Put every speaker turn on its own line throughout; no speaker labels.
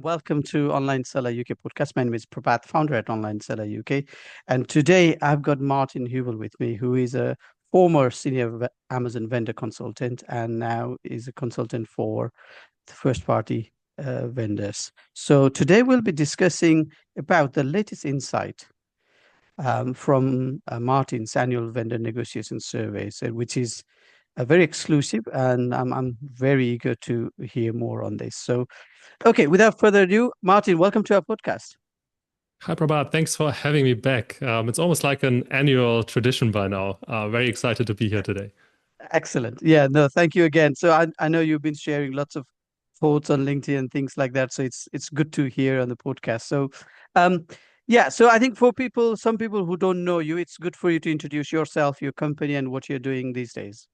welcome to Online Seller UK podcast. My name is Prabhat, founder at Online Seller UK. And today I've got Martin Heubel with me, who is a former senior Amazon vendor consultant and now is a consultant for the first party vendors. So today we'll be discussing about the latest insight from Martin's annual vendor negotiation survey, which is very exclusive, and I'm very eager to hear more on this. So, okay, without further ado, Martin, welcome to our podcast.
Hi, Prabhat. Thanks for having me back. It's almost like an annual tradition by now. Very excited to be here today.
Excellent. Yeah, no, thank you again. So I know you've been sharing lots of thoughts on LinkedIn and things like that. So it's good to hear on the podcast. So um yeah, so I think for people, some people who don't know you, it's good for you to introduce yourself, your company, and what you're doing these days.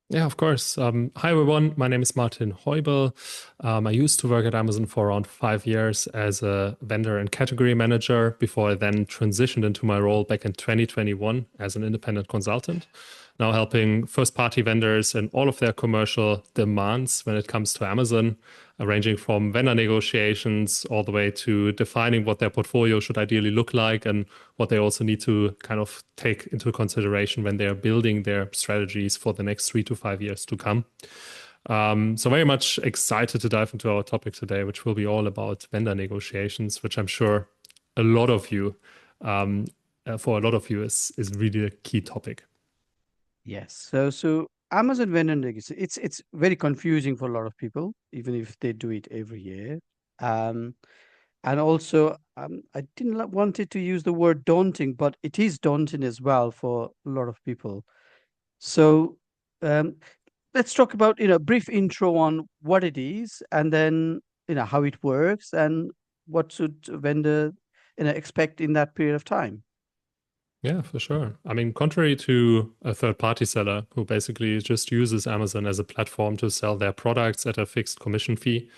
Yeah, of course. Hi, everyone. My name is Martin Heubel. I used to work at Amazon for around 5 years as a vendor and category manager before I then transitioned into my role back in 2021 as an independent consultant, now helping first-party vendors in all of their commercial demands when it comes to Amazon, ranging from vendor negotiations all the way to defining what their portfolio should ideally look like and what they also need to kind of take into consideration when they're building their strategies for the next 3 to 5 years to come. So very much excited to dive into our topic today, which will be all about vendor negotiations, which I'm sure a lot of you, for a lot of you, is really a key topic.
Yes. So Amazon vendor negotiation, it's very confusing for a lot of people, even if they do it every year. Um, and also, I didn't wanted to use the word daunting, but it is daunting as well for a lot of people. So um, let's talk about, brief intro on what it is, and then, how it works, and what should a vendor, expect in that period of time.
Yeah, for sure. I mean, contrary to a third-party seller who basically just uses Amazon as a platform to sell their products at a fixed commission fee,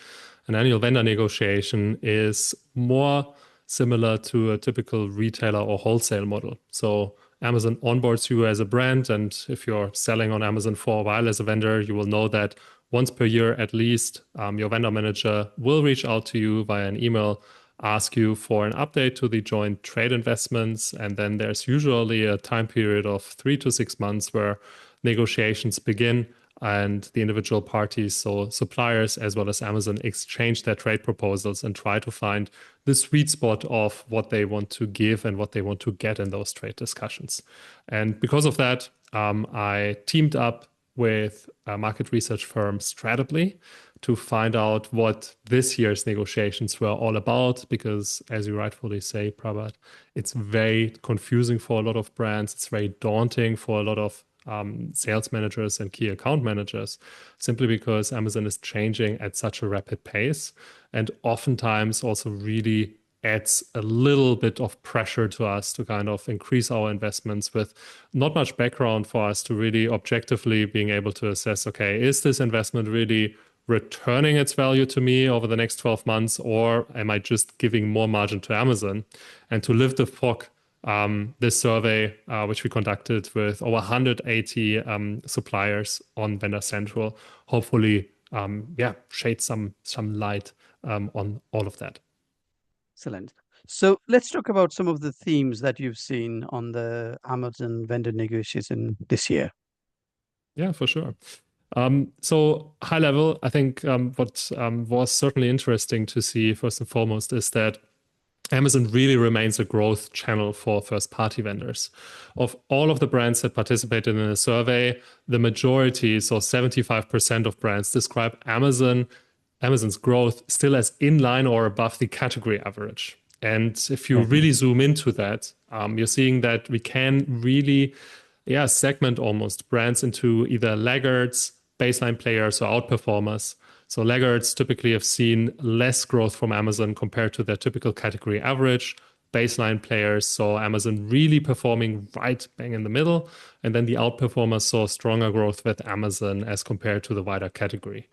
an annual vendor negotiation is more similar to a typical retailer or wholesale model. So Amazon onboards you as a brand, and if you're selling on Amazon for a while as a vendor, you will know that once per year at least, your vendor manager will reach out to you via an email, ask you for an update to the joint trade investments. And then there's usually a time period of 3 to 6 months where negotiations begin and the individual parties, so suppliers as well as Amazon, exchange their trade proposals and try to find the sweet spot of what they want to give and what they want to get in those trade discussions. And because of that, I teamed up with market research firm Stratably to find out what this year's negotiations were all about, because as you rightfully say, Prabhat, it's very confusing for a lot of brands. It's very daunting for a lot of sales managers and key account managers, simply because Amazon is changing at such a rapid pace and oftentimes also really adds a little bit of pressure to us to kind of increase our investments with not much background for us to really objectively being able to assess, okay, is this investment really returning its value to me over the next 12 months, or am I just giving more margin to Amazon? And to lift the fog, this survey, which we conducted with over 180 suppliers on Vendor Central, hopefully, shed some light on all of that.
Excellent. So let's talk about some of the themes that you've seen on the Amazon vendor negotiation this year.
Yeah, for sure. So high level, I think what was certainly interesting to see first and foremost is that Amazon really remains a growth channel for first-party vendors. Of all of the brands that participated in the survey, the majority, so 75% of brands, describe Amazon's growth still as in line or above the category average. And if you really zoom into that, you're seeing that we can really, segment almost brands into either laggards, baseline players, or outperformers. So laggards typically have seen less growth from Amazon compared to their typical category average. Baseline players saw Amazon really performing right bang in the middle. And then the outperformers saw stronger growth with Amazon as compared to the wider category.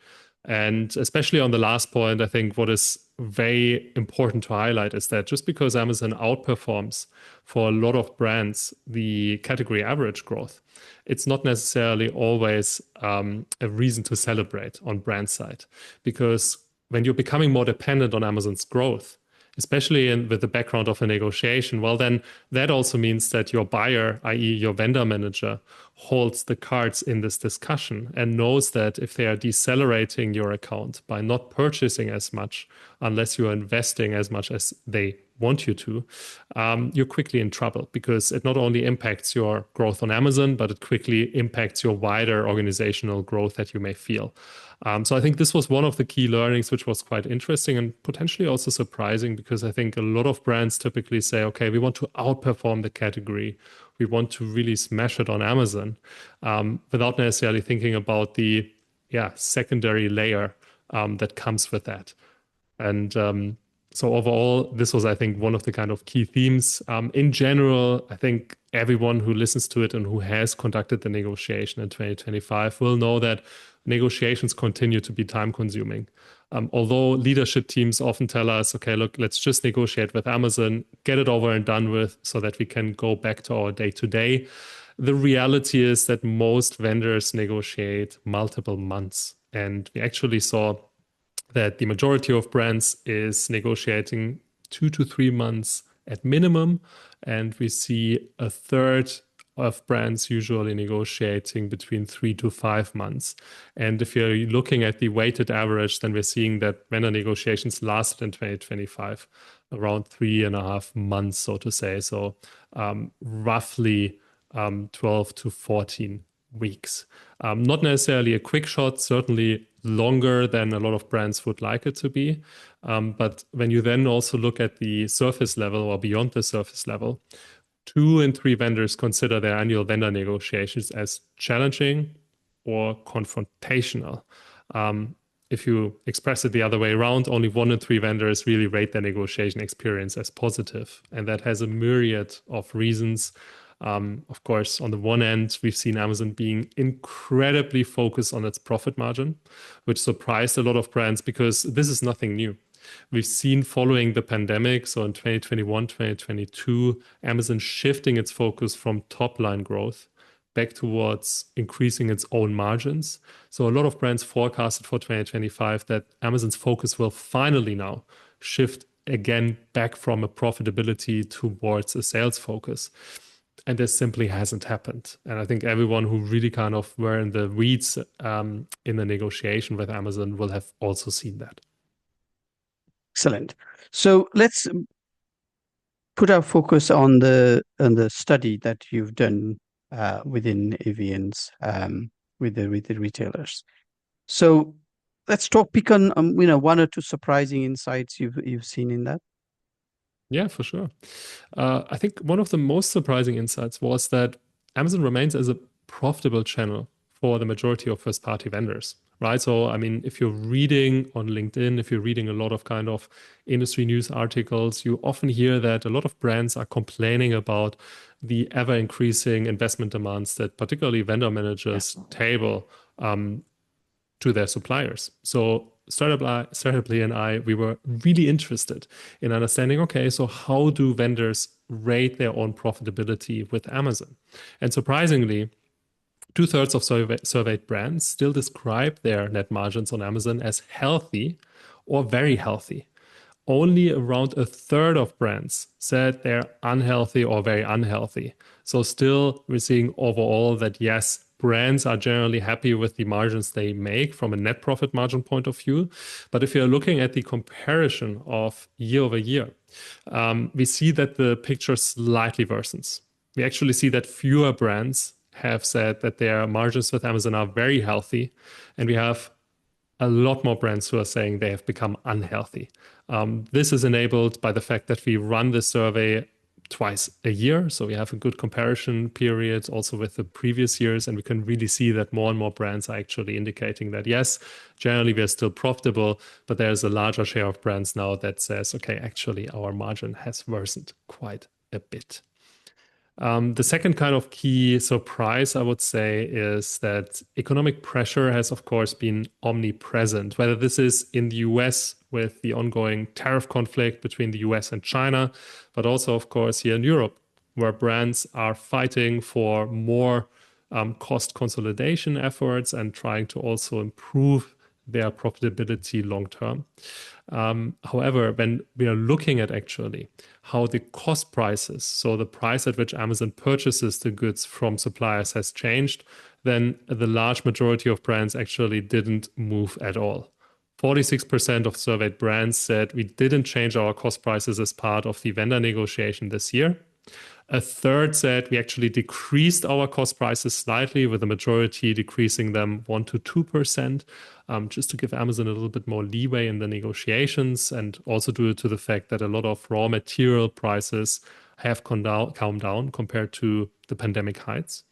And especially on the last point, I think what is very important to highlight is that just because Amazon outperforms for a lot of brands the category average growth, it's not necessarily always a reason to celebrate on brand side, because when you're becoming more dependent on Amazon's growth, especially with the background of a negotiation, well, then that also means that your buyer, i.e., your vendor manager, holds the cards in this discussion and knows that if they are decelerating your account by not purchasing as much, unless you're investing as much as they want you to, you're quickly in trouble because it not only impacts your growth on Amazon, but it quickly impacts your wider organizational growth that you may feel. So I think this was one of the key learnings, which was quite interesting and potentially also surprising because I think a lot of brands typically say, okay, we want to outperform the category. We want to really smash it on Amazon without necessarily thinking about the secondary layer that comes with that. And so overall, this was, I think, one of the kind of key themes. In general, I think everyone who listens to it and who has conducted the negotiation in 2025 will know that negotiations continue to be time consuming. Although leadership teams often tell us, okay, look, let's just negotiate with Amazon, get it over and done with so that we can go back to our day to day. The reality is that most vendors negotiate multiple months. And we actually saw that the majority of brands is negotiating 2 to 3 months at minimum. And we see a third of brands usually negotiating between 3 to 5 months. And if you're looking at the weighted average, then we're seeing that vendor negotiations lasted in 2025 around 3.5 months, so to say. So roughly 12 to 14 weeks. Not necessarily a quick shot, certainly longer than a lot of brands would like it to be. But when you then also look at the surface level or beyond the surface level, 2 in 3 vendors consider their annual vendor negotiations as challenging or confrontational. If you express it the other way around, only 1 in 3 vendors really rate their negotiation experience as positive. And that has a myriad of reasons. Of course, on the one end, we've seen Amazon being incredibly focused on its profit margin, which surprised a lot of brands because this is nothing new. We've seen following the pandemic, so in 2021, 2022, Amazon shifting its focus from top line growth back towards increasing its own margins. So a lot of brands forecasted for 2025 that Amazon's focus will finally now shift again back from a profitability towards a sales focus. And this simply hasn't happened. And I think everyone who really kind of were in the weeds in the negotiation with Amazon will have also seen that.
Excellent. So let's put our focus on the study that you've done within Avians with the retailers. So let's pick on 1 or 2 surprising insights you've seen in that.
Yeah, for sure. I think one of the most surprising insights was that Amazon remains as a profitable channel for the majority of first-party vendors, right? So, I mean, if you're reading on LinkedIn, if you're reading a lot of kind of industry news articles, you often hear that a lot of brands are complaining about the ever-increasing investment demands that particularly vendor managers table to their suppliers. So Startuply and I, we were really interested in understanding, okay, so how do vendors rate their own profitability with Amazon? And surprisingly, 2/3 of surveyed brands still describe their net margins on Amazon as healthy or very healthy. Only around 1/3 of brands said they're unhealthy or very unhealthy. So still, we're seeing overall that yes, brands are generally happy with the margins they make from a net profit margin point of view. But if you're looking at the comparison of year over year, we see that the picture slightly worsens. We actually see that fewer brands have said that their margins with Amazon are very healthy, and we have a lot more brands who are saying they have become unhealthy. This is enabled by the fact that we run the survey twice a year. So we have a good comparison period also with the previous years. And we can really see that more and more brands are actually indicating that, yes, generally we're still profitable, but there's a larger share of brands now that says, okay, actually our margin has worsened quite a bit. The second kind of key surprise, I would say, is that economic pressure has, of course, been omnipresent, whether this is in the US with the ongoing tariff conflict between the US and China, but also, of course, here in Europe, where brands are fighting for more cost consolidation efforts and trying to also improve their profitability long term. However, when we are looking at actually how the cost prices, so the price at which Amazon purchases the goods from suppliers, has changed, then the large majority of brands actually didn't move at all. 46% of surveyed brands said we didn't change our cost prices as part of the vendor negotiation this year. A third said we actually decreased our cost prices slightly, with the majority decreasing them 1 to 2%, just to give Amazon a little bit more leeway in the negotiations, and also due to the fact that a lot of raw material prices have come down compared to the pandemic heights.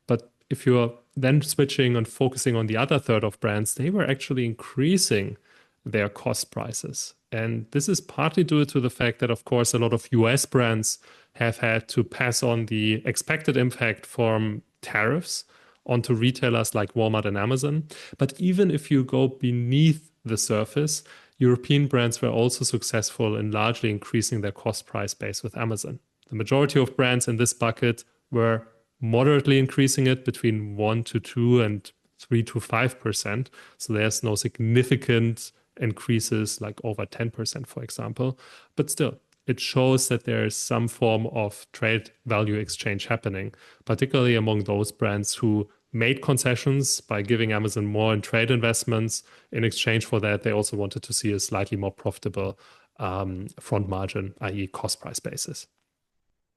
But if you're then switching and focusing on the other third of brands, they were actually increasing their cost prices. And this is partly due to the fact that, of course, a lot of US brands have had to pass on the expected impact from tariffs onto retailers like Walmart and Amazon. But even if you go beneath the surface, European brands were also successful in largely increasing their cost price base with Amazon. The majority of brands in this bucket were moderately increasing it between 1 to 2 and 3 to 5%. So there's no significant increases like over 10%, for example. But still, it shows that there is some form of trade value exchange happening, particularly among those brands who made concessions by giving Amazon more in trade investments. In exchange for that, they also wanted to see a slightly more profitable front margin, i.e. cost price basis.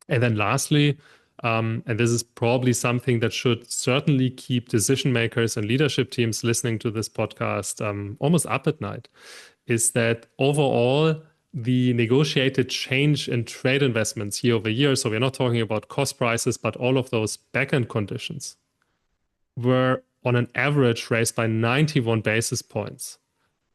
And then lastly, and this is probably something that should certainly keep decision makers and leadership teams listening to this podcast almost up at night, is that overall, the negotiated change in trade investments year over year, so we're not talking about cost prices, but all of those backend conditions, were on an average raised by 91 basis points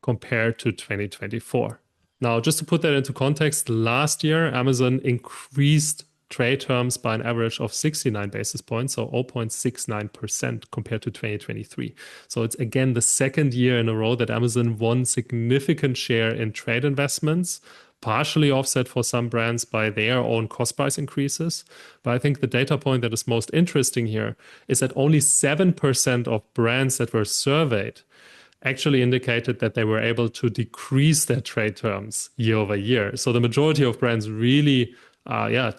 compared to 2024. Now, just to put that into context, last year, Amazon increased trade terms by an average of 69 basis points, so 0.69% compared to 2023. So it's again the second year in a row that Amazon won significant share in trade investments, partially offset for some brands by their own cost price increases. But I think the data point that is most interesting here is that only 7% of brands that were surveyed actually indicated that they were able to decrease their trade terms year over year. So the majority of brands really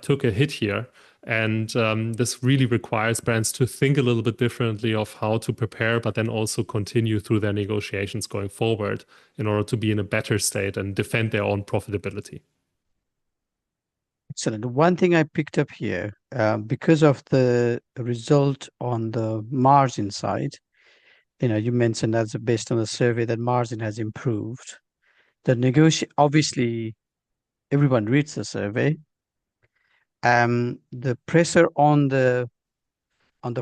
took a hit here. And this really requires brands to think a little bit differently of how to prepare, but then also continue through their negotiations going forward in order to be in a better state and defend their own profitability.
Excellent. One thing I picked up here, because of the result on the margin side, you mentioned that's based on the survey that margin has improved. Obviously, everyone reads the survey. The pressure on the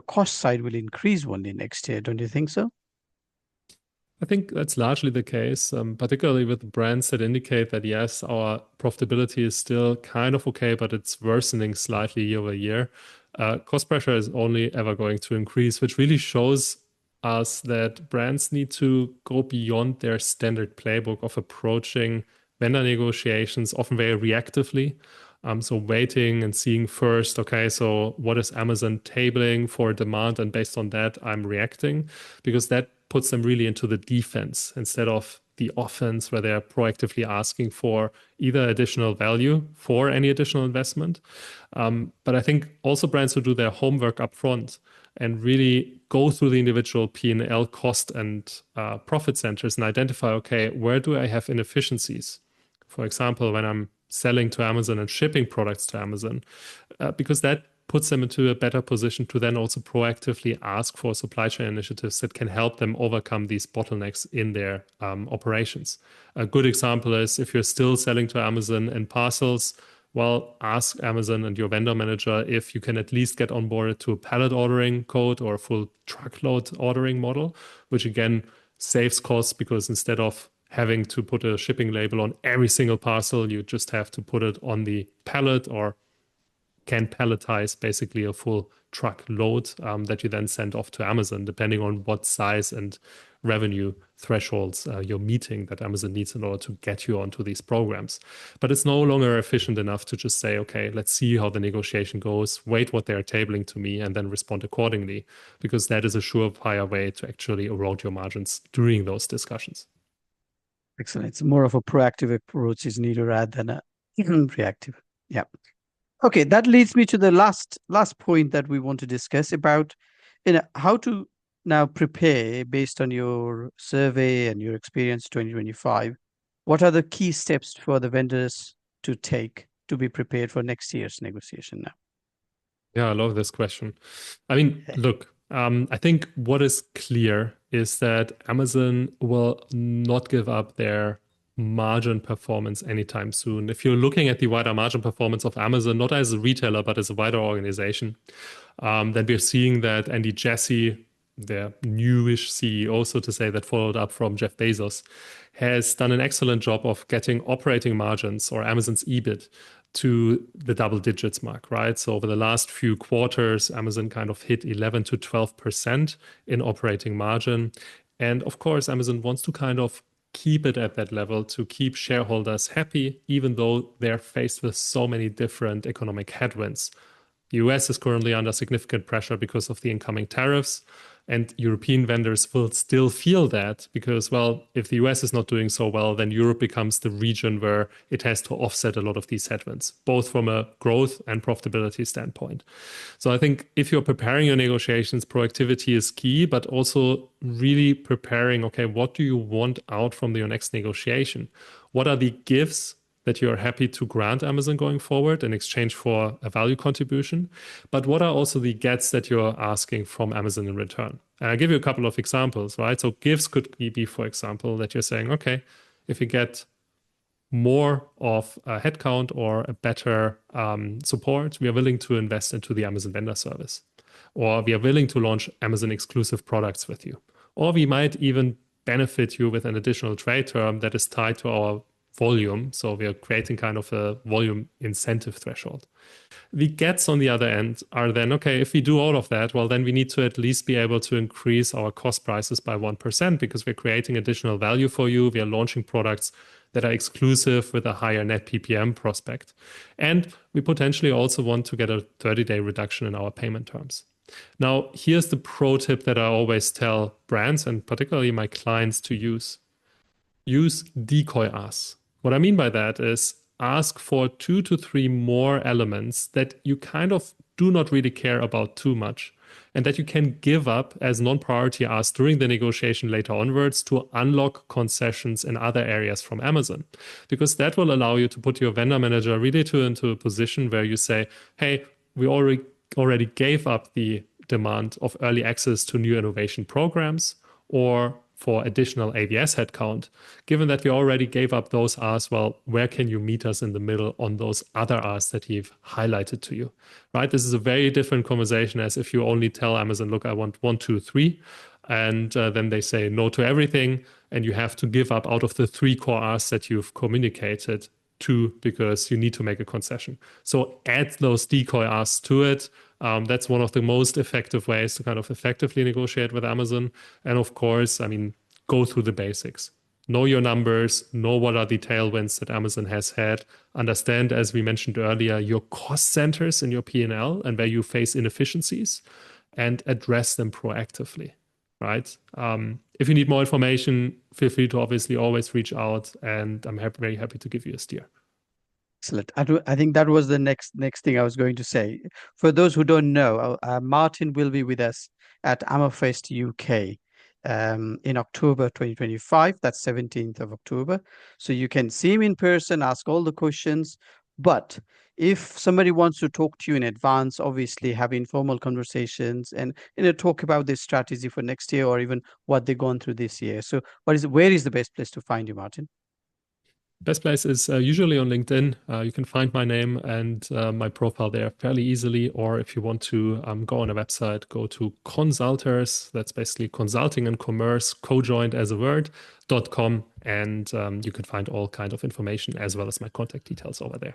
cost side will increase only next year, don't you think so?
I think that's largely the case, particularly with brands that indicate that, yes, our profitability is still kind of okay, but it's worsening slightly year over year. Cost pressure is only ever going to increase, which really shows us that brands need to go beyond their standard playbook of approaching vendor negotiations, often very reactively. So waiting and seeing first, okay, so what is Amazon tabling for demand? And based on that, I'm reacting, because that puts them really into the defense instead of the offense, where they're proactively asking for either additional value for any additional investment. But I think also brands who do their homework up front and really go through the individual P&L cost and profit centers and identify, okay, where do I have inefficiencies? For example, when I'm selling to Amazon and shipping products to Amazon, because that puts them into a better position to then also proactively ask for supply chain initiatives that can help them overcome these bottlenecks in their operations. A good example is if you're still selling to Amazon in parcels, well, ask Amazon and your vendor manager if you can at least get onboarded to a pallet ordering code or a full truckload ordering model, which again saves costs, because instead of having to put a shipping label on every single parcel, you just have to put it on the pallet, or can palletize basically a full truck load that you then send off to Amazon, depending on what size and revenue thresholds you're meeting that Amazon needs in order to get you onto these programs. But it's no longer efficient enough to just say, okay, let's see how the negotiation goes, wait what they're tabling to me, and then respond accordingly, because that is a surefire way to actually erode your margins during those discussions.
Excellent. It's more of a proactive approach is needed rather than a reactive. Yeah. Okay, that leads me to the last point that we want to discuss about, how to now prepare based on your survey and your experience 2025. What are the key steps for the vendors to take to be prepared for next year's negotiation now?
Yeah, I love this question. I mean, look, I think what is clear is that Amazon will not give up their margin performance anytime soon. If you're looking at the wider margin performance of Amazon, not as a retailer, but as a wider organization, then we're seeing that Andy Jassy, their newish CEO, so to say, that followed up from Jeff Bezos, has done an excellent job of getting operating margins or Amazon's EBIT to the double digits mark, right? So over the last few quarters, Amazon kind of hit 11 to 12% in operating margin. And of course, Amazon wants to kind of keep it at that level to keep shareholders happy, even though they're faced with so many different economic headwinds. The US is currently under significant pressure because of the incoming tariffs, and European vendors will still feel that because, well, if the US is not doing so well, then Europe becomes the region where it has to offset a lot of these headwinds, both from a growth and profitability standpoint. So I think if you're preparing your negotiations, proactivity is key, but also really preparing, okay, what do you want out from your next negotiation? What are the gifts that you're happy to grant Amazon going forward in exchange for a value contribution? But what are also the gets that you're asking from Amazon in return? And I'll give you a couple of examples, right? So gifts could be, for example, that you're saying, okay, if you get more of a headcount or a better support, we are willing to invest into the Amazon vendor service. Or we are willing to launch Amazon exclusive products with you. Or we might even benefit you with an additional trade term that is tied to our volume. So we are creating kind of a volume incentive threshold. The gets on the other end are then, okay, if we do all of that, well, then we need to at least be able to increase our cost prices by 1% because we're creating additional value for you. We are launching products that are exclusive with a higher net PPM prospect. And we potentially also want to get a 30-day reduction in our payment terms. Now, here's the pro tip that I always tell brands and particularly my clients to use. Use decoy asks. What I mean by that is ask for 2 to 3 more elements that you kind of do not really care about too much and that you can give up as non-priority asks during the negotiation later onwards to unlock concessions in other areas from Amazon. Because that will allow you to put your vendor manager really into a position where you say, hey, we already gave up the demand of early access to new innovation programs or for additional ABS headcount. Given that we already gave up those asks, well, where can you meet us in the middle on those other asks that we've highlighted to you, right? This is a very different conversation as if you only tell Amazon, look, I want 1, 2, 3, and then they say no to everything, and you have to give up out of the 3 core asks that you've communicated 2 because you need to make a concession. So add those decoy asks to it. That's one of the most effective ways to kind of effectively negotiate with Amazon. And of course, I mean, go through the basics. Know your numbers, know what are the tailwinds that Amazon has had. Understand, as we mentioned earlier, your cost centers in your P&L and where you face inefficiencies and address them proactively, right? If you need more information, feel free to obviously always reach out and I'm very happy to give you a steer.
Excellent. I think that was the next thing I was going to say. For those who don't know, Martin will be with us at Amafest UK in October 2025. That's 17th of October. So you can see him in person, ask all the questions. But if somebody wants to talk to you in advance, obviously have informal conversations and talk about this strategy for next year or even what they've gone through this year. So where is the best place to find you, Martin?
Best place is usually on LinkedIn. You can find my name and my profile there fairly easily. Or if you want to go on a website, go to Consulters. That's basically consulting and commerce, co-joined as a word.com. And you can find all kind of information as well as my contact details over there.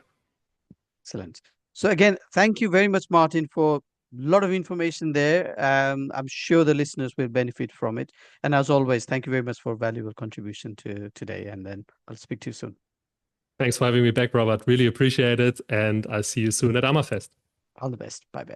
Excellent. So again, thank you very much, Martin, for lot of information there. I'm sure the listeners will benefit from it. And as always, thank you very much for a valuable contribution to today. And then I'll speak to you soon.
Thanks for having me back, Robert. Really appreciate it. And I'll see you soon at Ammerfest.
All the best. Bye bye.